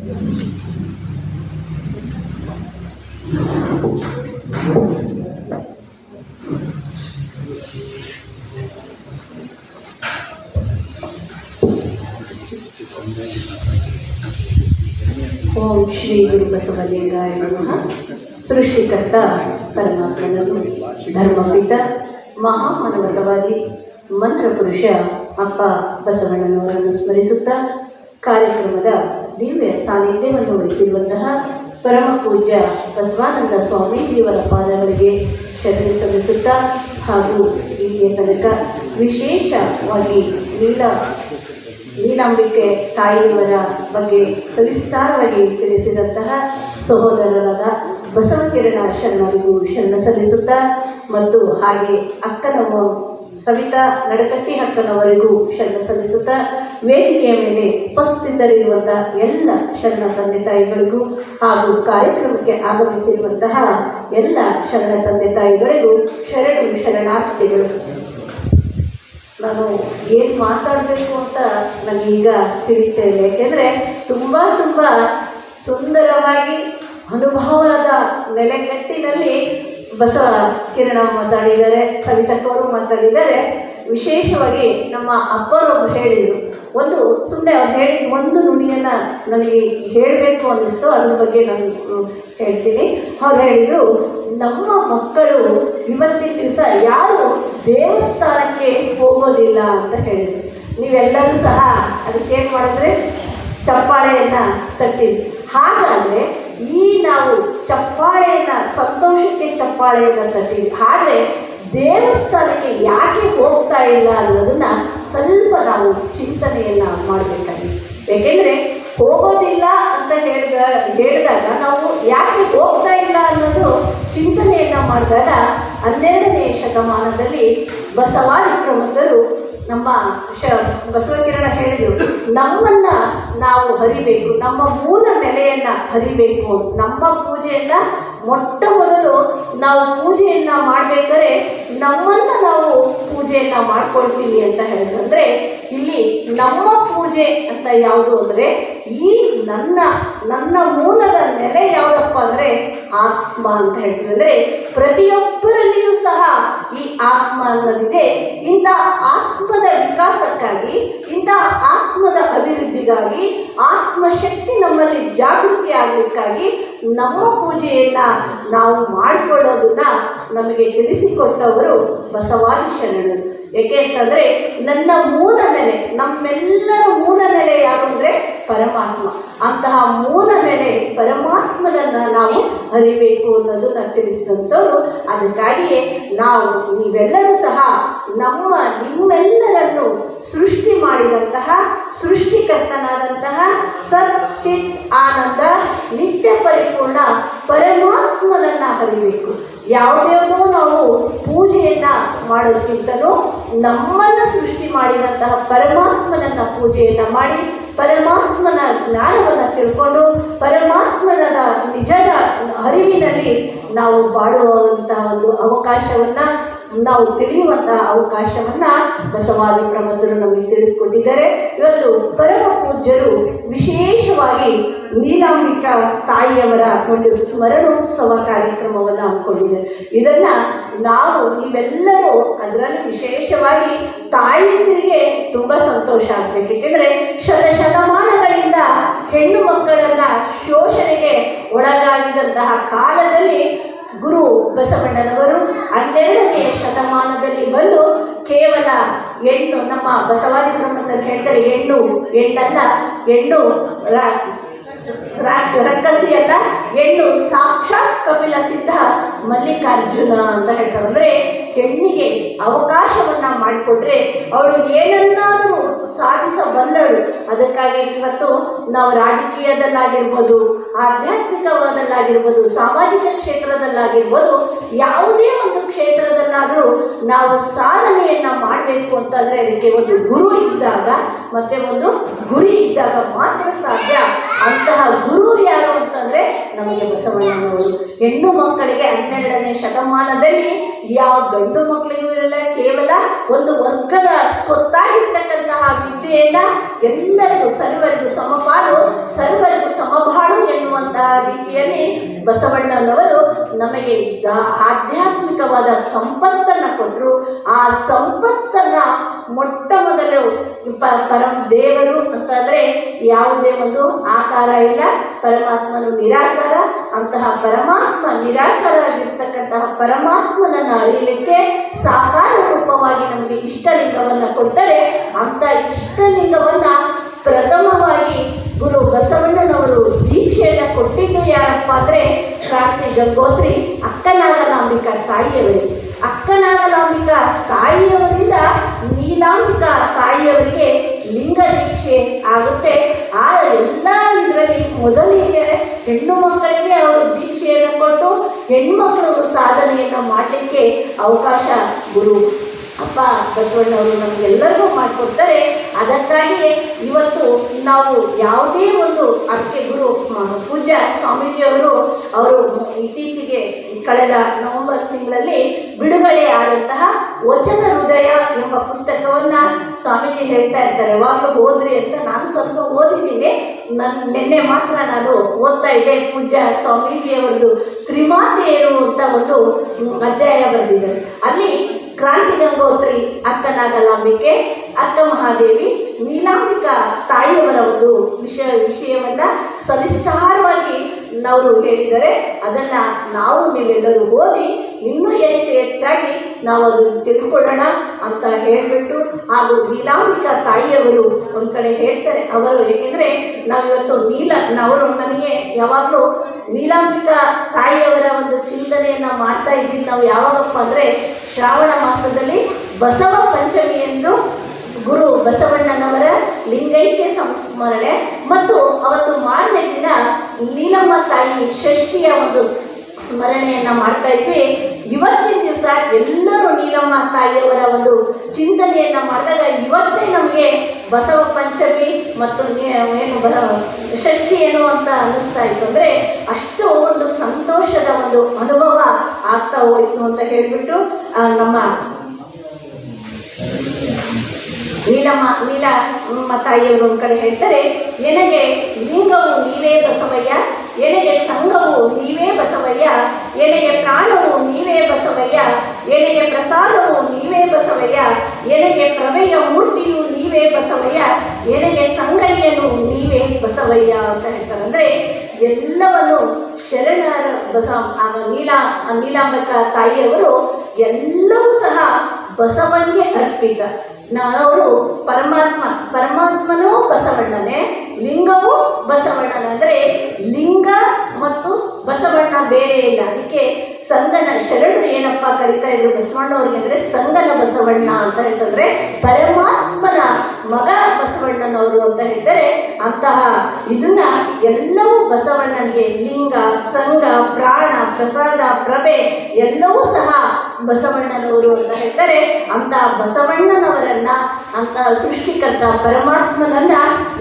ಓಂ ಶ್ರೀ ಗುರು ಬಸವಲಿಂಗಾಯ ನಮಃ. ಸೃಷ್ಟಿಕರ್ತ ಪರಮಾತ್ಮನನ್ನು, ಧರ್ಮಪಿತ ಮಹಾಮಾನವತಾವಾದಿ ಮಂತ್ರಪುರುಷ ಅಪ್ಪ ಬಸವಣ್ಣನವರನ್ನು ಸ್ಮರಿಸುತ್ತಾ ಕಾರ್ಯಕ್ರಮದ ದಿವ್ಯ ಸಾನ್ನಿಧ್ಯವನ್ನು ವಹಿಸಿರುವಂತಹ ಪರಮ ಪೂಜ್ಯ ಬಸವಾನಂದ ಸ್ವಾಮೀಜಿಯವರ ಪಾದಗಳಿಗೆ ಶರಣೆ ಸಲ್ಲಿಸುತ್ತಾ ಹಾಗೂ ಇಲ್ಲಿಯ ತನಕ ವಿಶೇಷವಾಗಿ ನೀಲಾಂಬಿಕೆ ತಾಯಿಯವರ ಬಗ್ಗೆ ಸವಿಸ್ತಾರವಾಗಿ ತಿಳಿಸಿದಂತಹ ಸಹೋದರರಾದ ಬಸವಕಿರಣ ಶರಣರಿಗೂ ಶರಣ ಸಲ್ಲಿಸುತ್ತಾ ಮತ್ತು ಹಾಗೆ ಅಕ್ಕನವ ಸವಿತಾ ನಡಕಟ್ಟಿ ಅಕ್ಕನವರಿಗೂ ಶರಣ ಸಲ್ಲಿಸುತ್ತಾ ವೇದಿಕೆಯ ಮೇಲೆ ಉಪಸ್ಥಿತರಿರುವಂತಹ ಎಲ್ಲ ಶರಣ ತಂದೆ ತಾಯಿಗಳಿಗೂ ಹಾಗೂ ಕಾರ್ಯಕ್ರಮಕ್ಕೆ ಆಗಮಿಸಿರುವಂತಹ ಎಲ್ಲ ಶರಣ ತಂದೆ ತಾಯಿಗಳಿಗೂ ಶರಣಾರ್ಥಿಗಳು. ನಾನು ಏನು ಮಾತಾಡಬೇಕು ಅಂತ ನನಗೀಗ ತಿಳಿತಾ ಇದೆ. ಯಾಕೆಂದರೆ ತುಂಬ ಸುಂದರವಾಗಿ ಅನುಭವದ ನೆಲೆಗಟ್ಟಿನಲ್ಲಿ ಬಸವ ಕಿರಣ ಮಾತಾಡಿದ್ದಾರೆ, ಸವಿತಕ್ಕವರು ಮಾತಾಡಿದ್ದಾರೆ. ವಿಶೇಷವಾಗಿ ನಮ್ಮ ಅಪ್ಪರೊಬ್ಬರು ಹೇಳಿದರು, ಸುಮ್ಮನೆ ಅವ್ರು ಹೇಳಿದ ಒಂದು ನುಡಿಯನ್ನು ನನಗೆ ಹೇಳಬೇಕು ಅನ್ನಿಸ್ತು, ಅದ್ರ ಬಗ್ಗೆ ನಾನು ಹೇಳ್ತೀನಿ. ಅವ್ರು ಹೇಳಿದರು, ನಮ್ಮ ಮಕ್ಕಳು ಇವತ್ತಿನ ದಿವಸ ಯಾರು ದೇವಸ್ಥಾನಕ್ಕೆ ಹೋಗೋದಿಲ್ಲ ಅಂತ ಹೇಳಿದರು. ನೀವೆಲ್ಲರೂ ಸಹ ಅದಕ್ಕೇನು ಮಾಡಿದ್ರೆ ಚಪ್ಪಾಳೆಯನ್ನು ತಟ್ಟಿದ್ವಿ. ಹಾಗಾದರೆ ನಾವು ಚಪ್ಪಾಳೆಯನ್ನು ಸಂತೋಷಕ್ಕೆ ಚಪ್ಪಾಳೆಯನ್ನು ತಟ್ಟಿದ್ವಿ. ಆದರೆ ದೇವಸ್ಥಾನಕ್ಕೆ ಯಾಕೆ ಹೋಗ್ತಾ ಇಲ್ಲ ಅನ್ನೋದನ್ನು ಸ್ವಲ್ಪ ನಾವು ಚಿಂತನೆಯನ್ನು ಮಾಡಬೇಕಾಗಿದೆ. ಏಕೆಂದರೆ ಹೋಗೋದಿಲ್ಲ ಅಂತ ಹೇಳಿದಾಗ ನಾವು ಯಾಕೆ ಹೋಗ್ತಾ ಇಲ್ಲ ಅನ್ನೋದು ಚಿಂತನೆಯನ್ನು ಮಾಡಿದಾಗ 12ನೇ ಶತಮಾನದಲ್ಲಿ ಬಸವಾದಿ ಪ್ರಮುಖರು ನಮ್ಮ ಬಸವಕಿರಣ ಹೇಳಿದರು, ನಮ್ಮನ್ನು ನಾವು ಹರಿಬೇಕು, ನಮ್ಮ ಮೂಲ ನೆಲೆಯನ್ನು ಹರಿಬೇಕು. ನಮ್ಮ ಪೂಜೆಯನ್ನು ಮೊಟ್ಟ ಮೊದಲು ನಾವು ಪೂಜೆಯನ್ನು ಮಾಡಬೇಕಾದ್ರೆ ನಮ್ಮನ್ನು ನಾವು ಪೂಜೆಯನ್ನು ಮಾಡ್ಕೊಳ್ತೀವಿ ಅಂತ ಹೇಳಿದ್ರು. ಅಂದರೆ ಇಲ್ಲಿ ನಮ್ಮ ಪೂಜೆ ಅಂತ ಯಾವುದು ಅಂದರೆ ಈ ನನ್ನ ಮೂಲದ ನೆಲೆ ಯಾವುದಪ್ಪ ಅಂದರೆ ಆತ್ಮ ಅಂತ ಹೇಳ್ತೀವಿ. ಅಂದರೆ ಪ್ರತಿಯೊಬ್ಬರಲ್ಲಿಯೂ ಸಹ ಈ ಆತ್ಮ ಅನ್ನೋದಿದೆ. ಇಂಥ ಆತ್ಮದ ವಿಕಾಸಕ್ಕಾಗಿ, ಇಂಥ ಆತ್ಮದ ಅಭಿವೃದ್ಧಿಗಾಗಿ, ಆತ್ಮಶಕ್ತಿ ನಮ್ಮಲ್ಲಿ ಜಾಗೃತಿ ಆಗಲಿಕ್ಕಾಗಿ ನಮ್ಮ ಪೂಜೆಯನ್ನು ನಾವು ಮಾಡಿಕೊಳ್ಳೋದನ್ನ ನಮಗೆ ತಿಳಿಸಿಕೊಟ್ಟವರು ಬಸವಾದಿ ಶರಣರು. ಏಕೆ ಅಂತಂದರೆ ನನ್ನ ಮೂಲ ನೆಲೆ, ನಮ್ಮೆಲ್ಲರ ಮೂಲ ನೆಲೆ ಯಾರು ಅಂದರೆ ಪರಮಾತ್ಮ. ಅಂತಹ ಮೂಲ ನೆಲೆ ಪರಮಾತ್ಮನನ್ನು ನಾವು ಅರಿಬೇಕು ಅನ್ನೋದನ್ನ ತಿಳಿಸಿದಂಥವ್ರು. ಅದಕ್ಕಾಗಿಯೇ ನೀವೆಲ್ಲರೂ ಸಹ ನಿಮ್ಮೆಲ್ಲರನ್ನು ಸೃಷ್ಟಿ ಮಾಡಿದಂತಹ ಸೃಷ್ಟಿಕರ್ತನಾದಂತಹ ಸಚ್ಚಿತ್ ಆನಂದ ನಿತ್ಯ ಪರಿಪೂರ್ಣ ಪರಮಾತ್ಮನನ್ನು ಅರಿಬೇಕು. ಯಾವುದ್ಯಾವುದೋ ನಾವು ಪೂಜೆಯನ್ನು ಮಾಡೋದಕ್ಕಿಂತಲೂ ನಮ್ಮನ್ನು ಸೃಷ್ಟಿ ಮಾಡಿದಂತಹ ಪರಮಾತ್ಮನನ್ನು ಪೂಜೆಯನ್ನು ಮಾಡಿ ಪರಮಾತ್ಮನ ಜ್ಞಾನವನ್ನು ತಿಳ್ಕೊಂಡು ಪರಮಾತ್ಮನ ನಿಜದ ಅರಿವಿನಲ್ಲಿ ನಾವು ಬಾಳುವಂತಹ ಒಂದು ಅವಕಾಶವನ್ನು, ನಾವು ತಿಳಿಯುವಂತಹ ಅವಕಾಶವನ್ನು ಬಸವಾದಿ ಪ್ರಮುಖರು ನಮಗೆ ತಿಳಿಸ್ಕೊಟ್ಟಿದ್ದಾರೆ. ಇವತ್ತು ಪರಮ ಪೂಜ್ಯರು ವಿಶೇಷವಾಗಿ ನೀಲಾಂಬಿಕಾ ತಾಯಿಯವರ ಒಂದು ಸ್ಮರಣೋತ್ಸವ ಕಾರ್ಯಕ್ರಮವನ್ನು ಹಮ್ಮಿಕೊಂಡಿದ್ದಾರೆ. ಇದನ್ನು ನೀವೆಲ್ಲರೂ ಅದರಲ್ಲಿ ವಿಶೇಷವಾಗಿ ತಾಯಂದಿರಿಗೆ ತುಂಬ ಸಂತೋಷ ಆಗಬೇಕು. ಏಕೆಂದರೆ ಶತಮಾನಗಳಿಂದ ಹೆಣ್ಣು ಮಕ್ಕಳನ್ನು ಶೋಷಣೆಗೆ ಒಳಗಾಗಿದಂತಹ ಕಾಲದಲ್ಲಿ ಗುರು ಬಸವಣ್ಣನವರು 12ನೇ ಶತಮಾನದಲ್ಲಿ ಬಂದು ಕೇವಲ ಹೆಣ್ಣು, ನಮ್ಮ ಬಸವಾದಿ ಪ್ರಮುಖರು ಹೇಳ್ತಾರೆ, ಹೆಣ್ಣಲ್ಲ, ಹೆಣ್ಣು ರಕ್ಕಸಿಯಲ್ಲ, ಹೆಣ್ಣು ಸಾಕ್ಷಾತ್ ಕಪಿಲ ಸಿದ್ಧ ಮಲ್ಲಿಕಾರ್ಜುನ ಅಂತ ಹೇಳ್ತಾರೆ. ಅಂದರೆ ಹೆಣ್ಣಿಗೆ ಅವಕಾಶವನ್ನು ಮಾಡಿಕೊಟ್ರೆ ಅವಳು ಏನನ್ನಾದರೂ ಸಾಧಿಸಬಲ್ಲಳು. ಅದಕ್ಕಾಗಿ ಇವತ್ತು ನಾವು ರಾಜಕೀಯದಲ್ಲಾಗಿರ್ಬೋದು, ಆಧ್ಯಾತ್ಮಿಕವಾದಲ್ಲಾಗಿರ್ಬೋದು, ಸಾಮಾಜಿಕ ಕ್ಷೇತ್ರದಲ್ಲಾಗಿರ್ಬೋದು, ಯಾವುದೇ ಒಂದು ಕ್ಷೇತ್ರದಲ್ಲಾದರೂ ನಾವು ಸಾಧನೆಯನ್ನು ಮಾಡಬೇಕು ಅಂತಂದರೆ ಅದಕ್ಕೆ ಒಂದು ಗುರು ಇದ್ದಾಗ ಮತ್ತೆ ಒಂದು ಗುರಿ ಇದ್ದಾಗ ಮಾತ್ರ ಸಾಧ್ಯ. ಅಂತಹ ಗುರು ಯಾರು ಅಂತಂದರೆ ನಮಗೆ ಬಸವಣ್ಣನವರು. ಹೆಣ್ಣು ಮಕ್ಕಳಿಗೆ 12ನೇ ಶತಮಾನದಲ್ಲಿ ಯಾವ ಗಂಡು ಮಕ್ಕಳಿಗೂ ಇರಲ್ಲ, ಕೇವಲ ಒಂದು ವರ್ಗದ ಸ್ವತ್ತಾಗಿರ್ತಕ್ಕಂತಹ ವಿದ್ಯೆಯನ್ನು ಎಲ್ಲರಿಗೂ ಸರ್ವರಿಗೂ ಸಮಪಾಲು, ಸರ್ವರಿಗೂ ಸಮ ಬಸವಣ್ಣನವರು ನಮಗೆ ಆಧ್ಯಾತ್ಮಿಕವಾದ ಸಂಪತ್ತನ್ನು ಕೊಟ್ಟರು. ಆ ಸಂಪತ್ತನ್ನು ಮೊಟ್ಟ ಮೊದಲು ದೇವರು ಅಂತಂದರೆ ಯಾವುದೇ ಒಂದು ಆಕಾರ ಇಲ್ಲ, ಪರಮಾತ್ಮನು ನಿರಾಕಾರ. ಅಂತಹ ಪರಮಾತ್ಮ ನಿರಾಕಾರವಾಗಿರ್ತಕ್ಕಂತಹ ಪರಮಾತ್ಮನನ್ನು ಅರಿಯಲಿಕ್ಕೆ ಸಾಕಾರ ರೂಪವಾಗಿ ನಮಗೆ ಇಷ್ಟಲಿಂಗವನ್ನು ಕೊಟ್ಟರೆ, ಅಂಥ ಇಷ್ಟಲಿಂಗವನ್ನು ಪ್ರಥಮವಾಗಿ ಗುರು ಬಸವಣ್ಣನವರು ದೀಕ್ಷೆಯನ್ನು ಕೊಟ್ಟಿದ್ದು ಯಾರಪ್ಪ ಅಂದರೆ ಕ್ರಾಂತಿ ಗಂಗೋತ್ರಿ ಅಕ್ಕನಾಗಲಾಂಬಿಕಾ ತಾಯಿಯವರಿಗೆ. ಅಕ್ಕನಾಗಲಾಂಬಿಕಾ ತಾಯಿಯವರಿಂದ ನೀಲಾಂಬಿಕಾ ತಾಯಿಯವರಿಗೆ ಲಿಂಗ ದೀಕ್ಷೆ ಆಗುತ್ತೆ. ಆ ಎಲ್ಲ ಇದರಲ್ಲಿ ಮೊದಲಿಗೆ ಹೆಣ್ಣು ಮಕ್ಕಳಿಗೆ ಅವರು ದೀಕ್ಷೆಯನ್ನು ಕೊಟ್ಟು ಹೆಣ್ಮಕ್ಳು ಸಾಧನೆಯನ್ನು ಮಾಡಲಿಕ್ಕೆ ಅವಕಾಶ ಗುರು ಅಪ್ಪ ಬಸವಣ್ಣವರು ನಮಗೆಲ್ಲರಿಗೂ ಮಾಡಿಕೊಡ್ತಾರೆ. ಅದಕ್ಕಾಗಿಯೇ ಇವತ್ತು ನಾವು ಯಾವುದೇ ಒಂದು ಅದಕ್ಕೆ ಗುರು ಪೂಜ್ಯ ಸ್ವಾಮೀಜಿಯವರು ಇತ್ತೀಚೆಗೆ ಕಳೆದ ನವೆಂಬರ್ ತಿಂಗಳಲ್ಲಿ ಬಿಡುಗಡೆ ಆದಂತಹ ವಚನ ಹೃದಯ ಎಂಬ ಪುಸ್ತಕವನ್ನು ಸ್ವಾಮೀಜಿ ಹೇಳ್ತಾ ಇರ್ತಾರೆ, ಯಾವಾಗಲೂ ಓದ್ರಿ ಅಂತ. ನಾನು ಸ್ವಲ್ಪ ಓದಿದ್ದೀನಿ, ನಿನ್ನೆ ಮಾತ್ರ ನಾನು ಓದ್ತಾ ಇದ್ದೆ. ಪೂಜ್ಯ ಸ್ವಾಮೀಜಿಯವರದು ತ್ರಿಮಾತೆಯರು ಅಂತ ಒಂದು ಅಧ್ಯಾಯ ಬರೆದಿದ್ದಾರೆ. ಅಲ್ಲಿ ಕ್ರಾಂತಿ ಗಂಗೋತ್ರಿ ಅಕ್ಕನಾಗಲಾಂಬಿಕೆ, ಅಕ್ಕ ಮಹಾದೇವಿ, ನೀಲಾಂಬಿಕಾ ತಾಯಿಯವರ ಒಂದು ವಿಷಯವನ್ನು ಸವಿಸ್ತಾರವಾಗಿ ನಾವು ಹೇಳಿದರೆ ಅದನ್ನು ನಾವು ನೀವೆಲ್ಲರೂ ಓದಿ ಇನ್ನೂ ಹೆಚ್ಚಾಗಿ ನಾವು ಅದನ್ನು ತಿಳ್ಕೊಳ್ಳೋಣ ಅಂತ ಹೇಳಿಬಿಟ್ಟು, ಹಾಗೂ ನೀಲಾಂಬಿಕಾ ತಾಯಿಯವರು ಒಂದು ಕಡೆ ಹೇಳ್ತಾರೆ, ಅವರು ಏಕೆಂದರೆ ನಾವಿವತ್ತು ಅವರು ನನಗೆ ಯಾವಾಗಲೂ ನೀಲಾಂಬಿಕಾ ತಾಯಿಯವರ ಒಂದು ಚಿಂತನೆಯನ್ನು ಮಾಡ್ತಾ ಇದ್ದೀವಿ. ನಾವು ಯಾವಾಗಪ್ಪ ಅಂದರೆ ಶ್ರಾವಣ ಮಾಸದಲ್ಲಿ ಬಸವ ಪಂಚಮಿ ಎಂದು ಗುರು ಬಸವಣ್ಣನವರ ಲಿಂಗೈಕ್ಯ ಸಂಸ್ಮರಣೆ ಮತ್ತು ಅವತ್ತು ಮಾರನೇ ದಿನ ನೀಲಮ್ಮ ತಾಯಿ ಷಷ್ಠಿಯ ಒಂದು ಸ್ಮರಣೆಯನ್ನು ಮಾಡ್ತಾ ಇದ್ವಿ. ಇವತ್ತಿನ ದಿವಸ ಎಲ್ಲರೂ ನೀಲಮ್ಮ ತಾಯಿಯವರ ಒಂದು ಚಿಂತನೆಯನ್ನು ಮಾಡಿದಾಗ ಇವತ್ತೇ ನಮಗೆ ಬಸವ ಪಂಚಮಿ ಮತ್ತು ಷಷ್ಠಿ ಏನು ಅಂತ ಅನ್ನಿಸ್ತಾ ಇತ್ತು. ಅಂದರೆ ಅಷ್ಟು ಒಂದು ಸಂತೋಷದ ಒಂದು ಅನುಭವ ಆಗ್ತಾ ಹೋಯಿತು ಅಂತ ಹೇಳಿಬಿಟ್ಟು ನಮ್ಮ ನೀಲಮ್ಮ ತಾಯಿಯವರು ಒಂದು ಕಡೆ ಹೇಳ್ತಾರೆ, ಎನಗೆ ಲಿಂಗವು ನೀವೇ ಬಸವಯ್ಯ, ಎನಗೆ ಸಂಘವು ನೀವೇ ಬಸವಯ್ಯ, ಎನಗೆ ಪ್ರಾಣವು ನೀವೇ ಬಸವಯ್ಯ, ಎನಗೆ ಪ್ರಸಾದವು ನೀವೇ ಬಸವಯ್ಯ, ಎನಗೆ ಪ್ರಮೇಯ ಮೂರ್ತಿಯು ನೀವೇ ಬಸವಯ್ಯ, ಎನಗೆ ಸಂಗಯ್ಯನು ನೀವೇ ಬಸವಯ್ಯ ಅಂತ ಹೇಳ್ತಾರೆ. ಅಂದರೆ ಎಲ್ಲವನ್ನು ಶರಣರ ನೀಲಾಂಬಿಕಾ ತಾಯಿಯವರು ಎಲ್ಲವೂ ಸಹ ಬಸವನಿಗೆ ಅರ್ಪಿತ. ಅವರು ಪರಮಾತ್ಮನೂ ಬಸವಣ್ಣನೇ, ಲಿಂಗವೂ ಬಸವಣ್ಣನ. ಅಂದರೆ ಲಿಂಗ ಮತ್ತು ಬಸವಣ್ಣ ಬೇರೆ ಇಲ್ಲ. ಅದಕ್ಕೆ ಸಂಗನ ಶರಣರು ಏನಪ್ಪ ಕರಿತಾ ಇದ್ರು ಬಸವಣ್ಣವ್ರಿಗೆ ಅಂದರೆ ಸಂಗನ ಬಸವಣ್ಣ ಅಂತ ಹೇಳ್ತಂದ್ರೆ ಪರಮಾತ್ಮನ ಮಗ ಬಸವಣ್ಣನವರು ಅಂತ ಹೇಳ್ತಾರೆ. ಅಂತಹ ಇದನ್ನ ಎಲ್ಲವೂ ಬಸವಣ್ಣನಿಗೆ ಲಿಂಗ, ಸಂಘ, ಪ್ರಾಣ, ಪ್ರಸಾದ, ಪ್ರಭೆ ಎಲ್ಲವೂ ಸಹ ಬಸವಣ್ಣನವರು ಅಂತ ಹೇಳ್ತಾರೆ. ಅಂತಹ ಬಸವಣ್ಣನವರನ್ನ, ಅಂತಹ ಸೃಷ್ಟಿಕರ್ತ ಪರಮಾತ್ಮನನ್ನ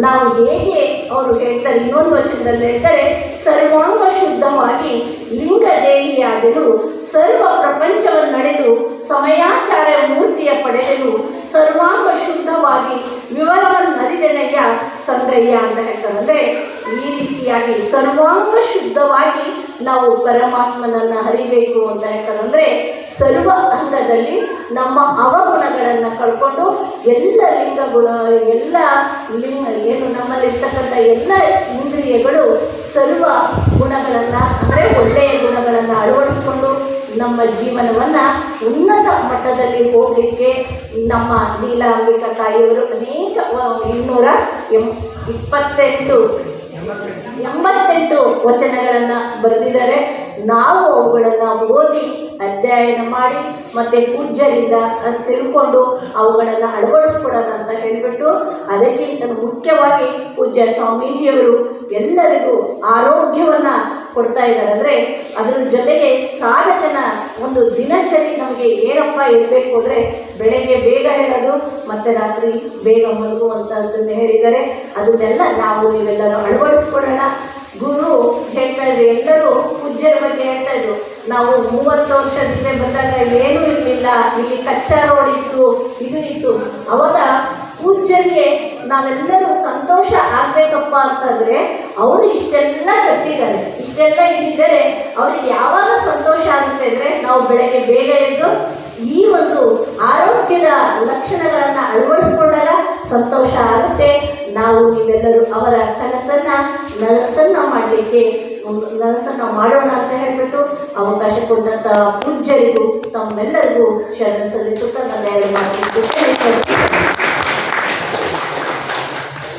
ನಾವು ಹೇಗೆ ಅವರು ಹೇಳ್ತಾರೆ, ಇನ್ನೊಂದು ವಚನದಲ್ಲಿ ಹೇಳ್ತಾರೆ, ಸರ್ವಾಂಗ ಶುದ್ಧವಾಗಿ ಲಿಂಗ ದೇಹಿಯಾದನು, ಸರ್ವ ಪ್ರಪಂಚವನ್ನು ನಡೆದು ಸಮಯಾಚಾರ ಮೂರ್ತಿಯ ಪಡೆದನು, ಸರ್ವಾಂಗ ಶುದ್ಧವಾಗಿ ವಿವರವನ್ನರಿದೆನಯ್ಯ ಸಂಗಯ್ಯ ಅಂತ ಹೇಳ್ತಾರೆ. ಅಂದರೆ ಈ ರೀತಿಯಾಗಿ ಸರ್ವಾಂಗ ಶುದ್ಧವಾಗಿ ನಾವು ಪರಮಾತ್ಮನನ್ನು ಹರಿಬೇಕು ಅಂತ ಹೇಳ್ತಾರೆ. ಅಂದರೆ ಸರ್ವ ಅಂಗದಲ್ಲಿ ನಮ್ಮ ಅವಗುಣಗಳನ್ನು ಕಳ್ಕೊಂಡು ಎಲ್ಲ ಏನು ನಮ್ಮಲ್ಲಿರ್ತಕ್ಕಂಥ ಎಲ್ಲ ಇಂದ್ರಿಯಗಳು ಸರ್ವ ಗುಣಗಳನ್ನು ಅಂದರೆ ಒಳ್ಳೆಯ ಗುಣಗಳನ್ನು ಅಳವಡಿಸ್ಕೊಂಡು ನಮ್ಮ ಜೀವನವನ್ನು ಉನ್ನತ ಮಟ್ಟದಲ್ಲಿ ಹೋಗಲಿಕ್ಕೆ ನಮ್ಮ ನೀಲಾಂಬಿಕಾ ತಾಯಿಯವರು ಅನೇಕ 288 ವಚನಗಳನ್ನು ಬರೆದಿದ್ದಾರೆ. ನಾವು ಅವುಗಳನ್ನು ಓದಿ ಅಧ್ಯಯನ ಮಾಡಿ ಮತ್ತು ಪೂಜ್ಯರಿಂದ ತಿಳ್ಕೊಂಡು ಅವುಗಳನ್ನು ಅಳವಡಿಸ್ಕೊಡೋಣ ಅಂತ ಹೇಳಿಬಿಟ್ಟು, ಅದಕ್ಕಿಂತ ಮುಖ್ಯವಾಗಿ ಪೂಜ್ಯ ಸ್ವಾಮೀಜಿಯವರು ಎಲ್ಲರಿಗೂ ಆರೋಗ್ಯವನ್ನು ಕೊಡ್ತಾ ಇದ್ದಾರೆ. ಅಂದರೆ ಅದರ ಜೊತೆಗೆ ಸಾಧಕನ ಒಂದು ದಿನಚರಿ ನಮಗೆ ಏನಪ್ಪ ಇರಬೇಕು ಅಂದರೆ ಬೆಳಗ್ಗೆ ಬೇಗ ಹೇಳೋದು ಮತ್ತು ರಾತ್ರಿ ಬೇಗ ಮಲಗುವಂಥದ್ದನ್ನು ಹೇಳಿದ್ದಾರೆ. ಅದನ್ನೆಲ್ಲ ನಾವು ನೀವೆಲ್ಲರೂ ಅಳವಡಿಸ್ಕೊಳ್ಳೋಣ. ಗುರು ಹೇಳ್ತಾ ಇದ್ರು, ಎಲ್ಲರೂ ಪೂಜ್ಯರ ಬಗ್ಗೆ ಹೇಳ್ತಾ ಇದ್ರು, ನಾವು 30 ವರ್ಷದಿಂದ ಬಂದಾಗ ಏನೂ ಇರಲಿಲ್ಲ, ಇಲ್ಲಿ ಕಚ್ಚಾ ರೋಡ್ ಇತ್ತು, ಇದು ಇತ್ತು. ಅವಾಗ ಪೂಜ್ಯರಿಗೆ ನಾವೆಲ್ಲರೂ ಸಂತೋಷ ಆಗ್ಬೇಕಪ್ಪ ಅಂತಂದ್ರೆ ಅವರು ಇಷ್ಟೆಲ್ಲ ಕಟ್ಟಿದ್ದಾರೆ, ಇಷ್ಟೆಲ್ಲ ಇದ್ದಿದ್ದಾರೆ. ಅವ್ರಿಗೆ ಯಾವಾಗ ಸಂತೋಷ ಆಗುತ್ತೆ ಅಂದ್ರೆ ನಾವು ಬೆಳಗ್ಗೆ ಬೇಗ ಎದ್ದು ಈ ಒಂದು ಆರೋಗ್ಯದ ಲಕ್ಷಣಗಳನ್ನು ಅಳವಡಿಸ್ಕೊಂಡಾಗ ಸಂತೋಷ ಆಗುತ್ತೆ. ನಾವು ನೀವೆಲ್ಲರೂ ಅವರ ನನಸನ್ನ ಮಾಡಲಿಕ್ಕೆ ನನಸನ್ನ ಮಾಡೋಣ ಅಂತ ಹೇಳ್ಬಿಟ್ಟು ಅವಕಾಶ ಕೊಟ್ಟಂತ ಪೂಜ್ಯರಿಗೂ ತಮ್ಮೆಲ್ಲರಿಗೂ ಶರಣ ಸಲ್ಲಿಸುತ್ತಾ ನನ್ನ 2 ಮಾತು